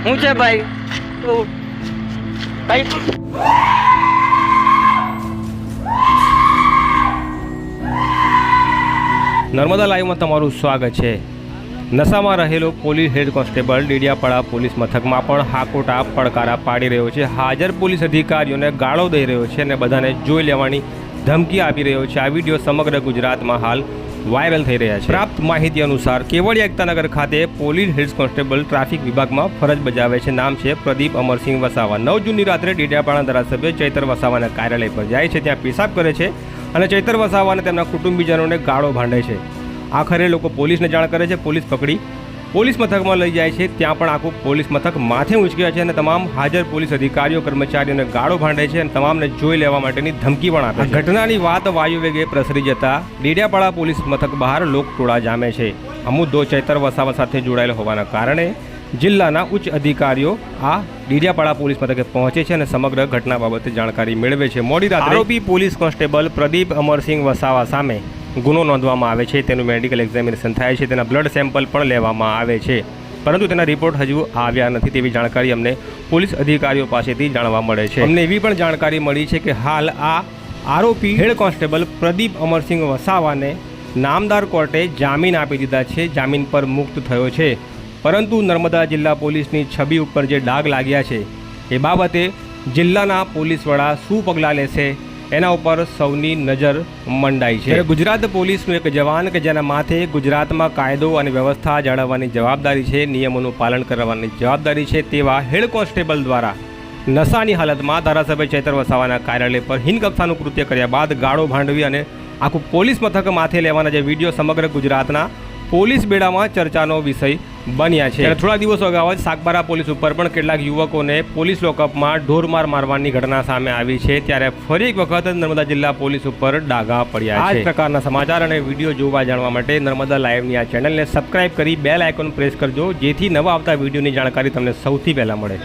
હું છે ભાઈ તું ભાઈ નર્મદા લાઈવમાં તમારું સ્વાગત છે। નશામાં રહેલો police head constable Dediapada police મથકમાં પણ હાકોટા પડકારા પાડી રહ્યો છે। હાજર પોલીસ અધિકારીઓને ગાળો દઈ રહ્યો છે અને બધાને જોઈ લેવાની ધમકી આપી રહ્યો છે। આ વિડીયો સમગ્ર ગુજરાતમાં હાલ વાયરલ થઈ રહ્યા છે। પ્રાપ્ત માહિતી અનુસાર કેવડિયા એકતાનગર ખાતે પોલીસ હેડ કોન્સ્ટેબલ ટ્રાફિક વિભાગમાં ફરજ બજાવે છે। નામ છે પ્રદીપ અમરસિંહ વસાવા। 9 જૂનની રાત્રે ડેડિયાપાડા ધારાસભ્ય ચૈતર વસાવાના કાર્યાલય પર જાય છે, ત્યાં પેશાબ કરે છે અને ચૈતર વસાવા અને તેમના કુટુંબીજનોને ગાળો ભાંડે છે। આખરે લોકો પોલીસને જાણ કરે છે। પોલીસ પકડી પોલીસ મથકમાં લઈ જાય છે। ત્યાં પણ આખું પોલીસ મથક માથે ઊંચક્યા છે અને તમામ હાજર પોલીસ અધિકારીઓ કર્મચારીઓને ગાળો ભાંડે છે અને તમામને જોઈ લેવા માટેની ધમકી પણ આપે છે। ઘટનાની વાત વાયુવેગે પ્રસરી જતા ડેડિયાપાડા પોલીસ મથક બહાર લોકટોળા જામે છે। આ મુદ્દો ચૈતર વસાવા સાથે જોડાયેલો હોવાના કારણે જિલ્લાના ઉચ્ચ અધિકારીઓ આ ડેડિયાપાડા પોલીસ મથકે પહોંચે છે અને સમગ્ર ઘટના બાબતે જાણકારી મેળવે છે। મોડી રાત્રે આરોપી પોલીસ કોન્સ્ટેબલ પ્રદીપ અમરસિંહ વસાવા સામે ગુનો નોંધવામાં આવે છે। તેનું મેડિકલ એક્ઝામિનેશન થાય છે, તેના બ્લડ સેમ્પલ પણ લેવામાં આવે છે, પરંતુ તેના રિપોર્ટ હજુ આવ્યા નથી તેવી જાણકારી અમને પોલીસ અધિકારીઓ પાસેથી જાણવા મળે છે। અમને એવી પણ જાણકારી મળી છે કે હાલ આ આરોપી હેડ કોન્સ્ટેબલ પ્રદીપ અમરસિંહ વસાવાને નામદાર કોર્ટે જામીન આપી દીધા છે, જામીન પર મુક્ત થયો છે, પરંતુ નર્મદા જિલ્લા પોલીસની છબી ઉપર જે ડાઘ લાગ્યા છે એ બાબતે જિલ્લાના પોલીસ વડા શું પગલાં લેશે એના ઉપર સૌની નજર મંડાઈ છે। ગુજરાત પોલીસનું એક જવાન કે જેના માથે ગુજરાતમાં કાયદો અને વ્યવસ્થા જાળવવાની જવાબદારી છે, નિયમોનું પાલન કરવાની જવાબદારી છે, તેવા હેડ કોન્સ્ટેબલ દ્વારા નશાની હાલતમાં ધારાસભ્ય ચૈતર વસાવાના કાર્યાલય પર હીન કક્ષાનું કૃત્ય કર્યા બાદ ગાળો ભાંડવી અને આખું પોલીસ મથક માથે લેવાના જે વિડીયો સમગ્ર ગુજરાતના પોલીસ બેડામાં ચર્ચાનો વિષય બન્યા છે। થોડા દિવસો અગાઉ જ સાગબારા પોલીસ ઉપર પણ કેટલાક યુવકોને પોલીસ લોકઅપમાં ઢોરમાર મારવાની ઘટના સામે આવી છે, ત્યારે ફરી એક વખત નર્મદા જિલ્લા પોલીસ ઉપર ડાઘા પડ્યા છે। આ પ્રકારના સમાચાર અને વિડીયો જોવા જાણવા માટે નર્મદા લાઈવની આ ચેનલને સબસ્ક્રાઇબ કરી બેલ આઇકોન પ્રેસ કરજો, જેથી નવા આવતા વિડીયોની જાણકારી તમને સૌથી પહેલા મળે।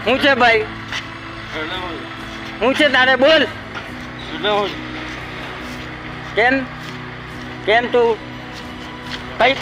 હું છે ભાઈ હું છે તારે બોલ કેમ કેમ તું ભાઈ